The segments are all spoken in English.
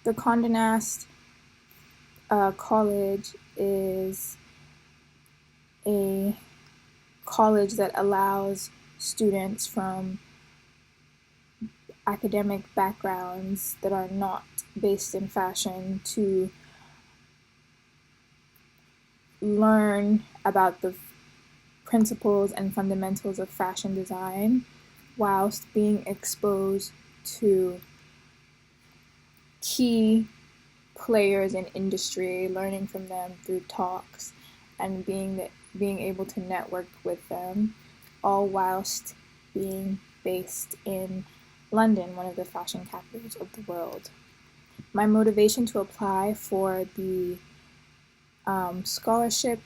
The Conde Nast College is a college that allows students from academic backgrounds that are not based in fashion to learn about the principles and fundamentals of fashion design whilst being exposed to key players in industry, learning from them through talks and being able to network with them, all whilst being based in London, one of the fashion capitals of the world. My motivation to apply for the scholarship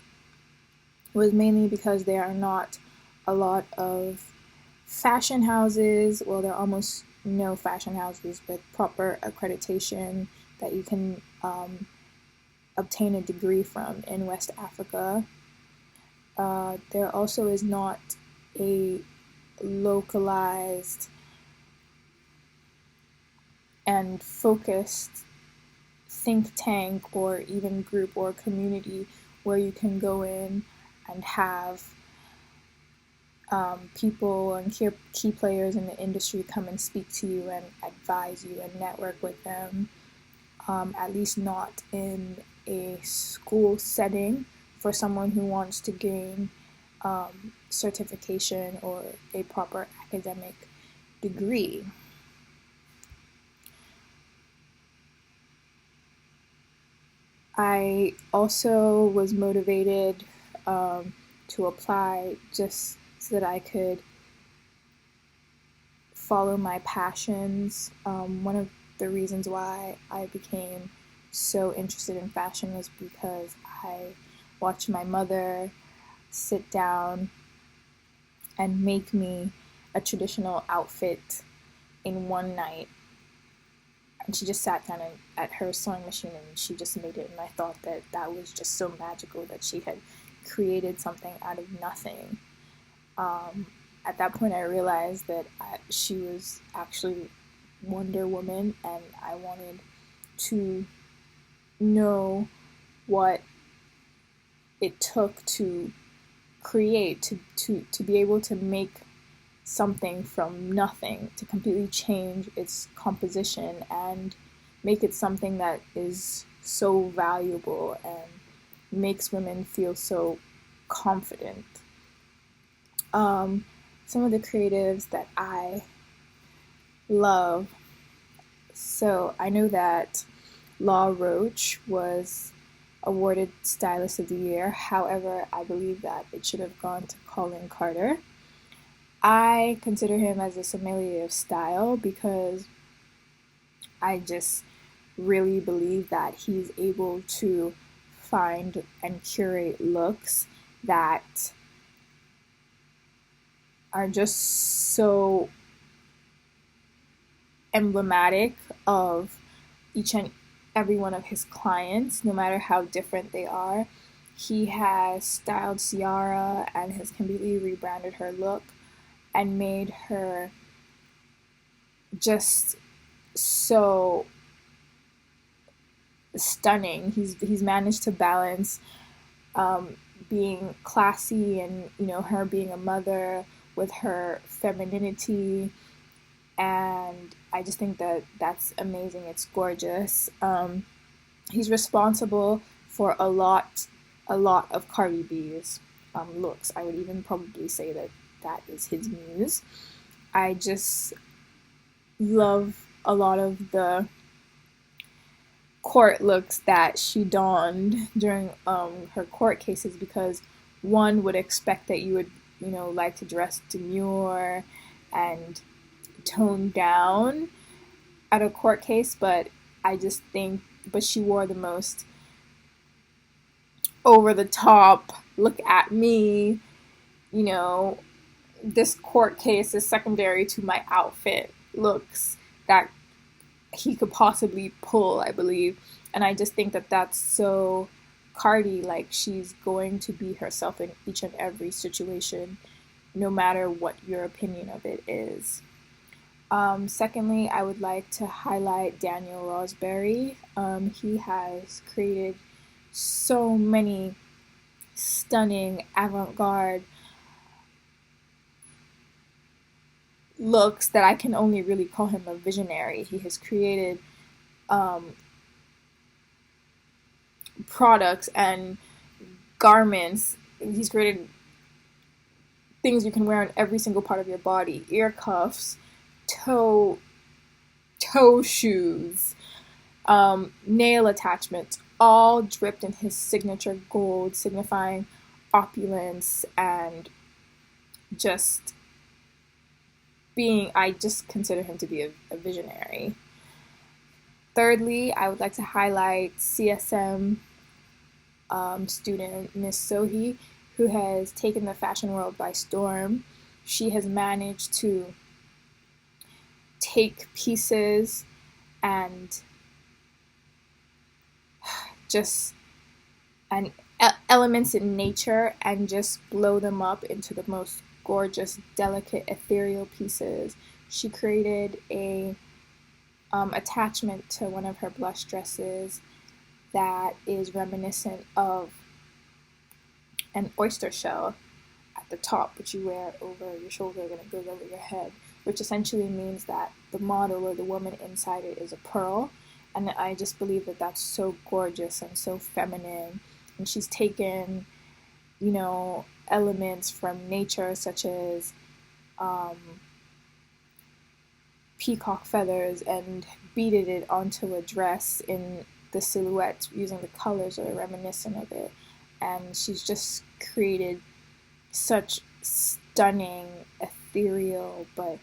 was mainly because there are not a lot of fashion houses. Well, there are almost no fashion houses with proper accreditation that you can obtain a degree from in West Africa. There also is not a localized and focused think tank or even group or community where you can go in and have people and key players in the industry come and speak to you and advise you and network with them, at least not in a school setting for someone who wants to gain certification or a proper academic degree. I also was motivated to apply just so that I could follow my passions. One of the reasons why I became so interested in fashion was because I watched my mother sit down and make me a traditional outfit in one night. And she just sat down at her sewing machine and she just made it. And I thought that that was just so magical that she had created something out of nothing. At that point, I realized that she was actually Wonder Woman, and I wanted to know what it took to create, to be able to make something from nothing, to completely change its composition and make it something that is so valuable and makes women feel so confident. Some of the creatives that I love. So I know that Law Roach was awarded Stylist of the Year. However, I believe that it should have gone to Colin Carter. I consider him as a sommelier of style because I just really believe that he's able to find and curate looks that are just so emblematic of each and every one of his clients, no matter how different they are. He has styled Ciara and has completely rebranded her look and made her just so stunning. He's managed to balance being classy and her being a mother with her femininity, and I just think that that's amazing. It's gorgeous. He's responsible for a lot of Cardi B's looks. I would even probably say that that is his muse. I just love a lot of the court looks that she donned during her court cases because one would expect that you would, like to dress demure and toned down at a court case, but she wore the most over the top, look at me, you know, this court case is secondary to my outfit looks that he could possibly pull, I believe. And I just think that that's so Cardi, like she's going to be herself in each and every situation, no matter what your opinion of it is. Secondly, I would like to highlight Daniel Rosberry. He has created so many stunning avant-garde looks that I can only really call him a visionary. He has created um, products and garments. He's created things you can wear on every single part of your body: ear cuffs, toe toe shoes, nail attachments, all dripped in his signature gold, signifying opulence and just being. I just consider him to be a visionary. Thirdly, I would like to highlight CSM student Miss Sohi, who has taken the fashion world by storm. She has managed to take pieces and just and elements in nature and just blow them up into the most gorgeous, delicate, ethereal pieces. She created a attachment to one of her blush dresses that is reminiscent of an oyster shell at the top, which you wear over your shoulder and it goes over your head, which essentially means that the model or the woman inside it is a pearl. And I just believe that that's so gorgeous and so feminine. And she's taken, elements from nature such as peacock feathers and beaded it onto a dress in the silhouette using the colors that are reminiscent of it. And she's just created such stunning, ethereal, but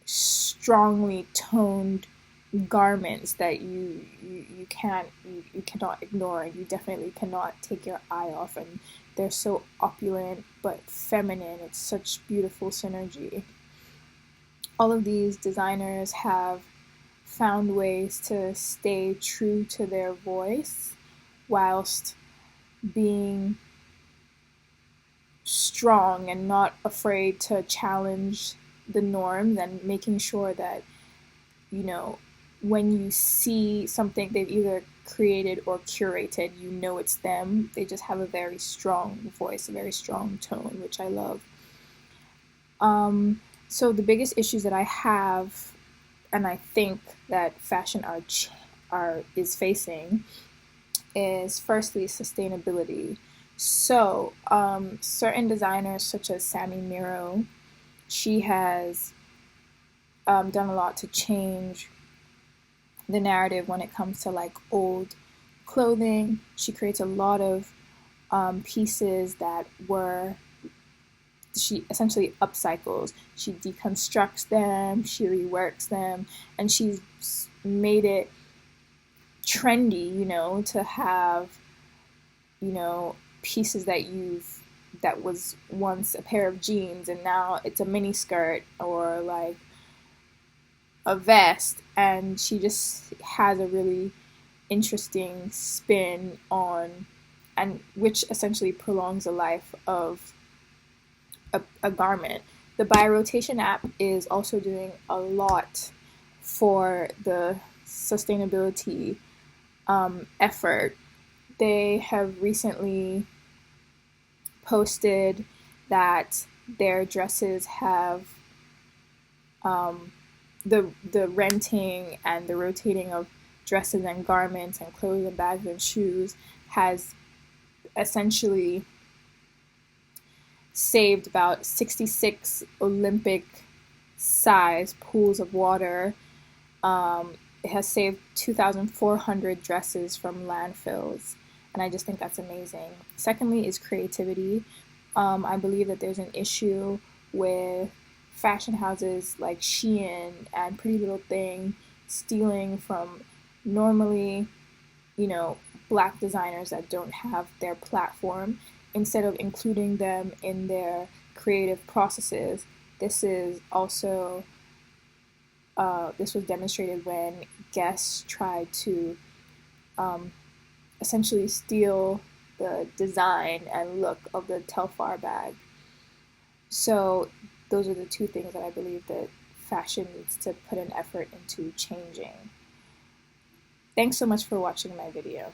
strongly toned garments that you cannot ignore, and you definitely cannot take your eye off, and they're so opulent but feminine. It's such beautiful synergy. All of these designers have found ways to stay true to their voice whilst being strong and not afraid to challenge the norms, and making sure that when you see something they've either created or curated, it's them. They just have a very strong voice, a very strong tone, which I love. So the biggest issues that I have, and I think that fashion is facing, is firstly sustainability. So certain designers such as Sammy Miro, she has done a lot to change the narrative when it comes to like old clothing. She creates a lot of pieces that she essentially upcycles. She deconstructs them, she reworks them, and she's made it trendy, to have, pieces that was once a pair of jeans and now it's a mini skirt or like a vest, and she just has a really interesting spin on, and which essentially prolongs the life of a garment. The Buy Rotation app is also doing a lot for the sustainability effort. They have recently posted that their dresses have the renting and the rotating of dresses and garments and clothes and bags and shoes has essentially saved about 66 Olympic size pools of water. It has saved 2,400 dresses from landfills, and I just think that's amazing. Secondly is creativity. I believe that there's an issue with fashion houses like Shein and Pretty Little Thing stealing from normally, black designers that don't have their platform, instead of including them in their creative processes. This was demonstrated when Guess tried to essentially steal the design and look of the Telfar bag. So those are the two things that I believe that fashion needs to put an effort into changing. Thanks so much for watching my video.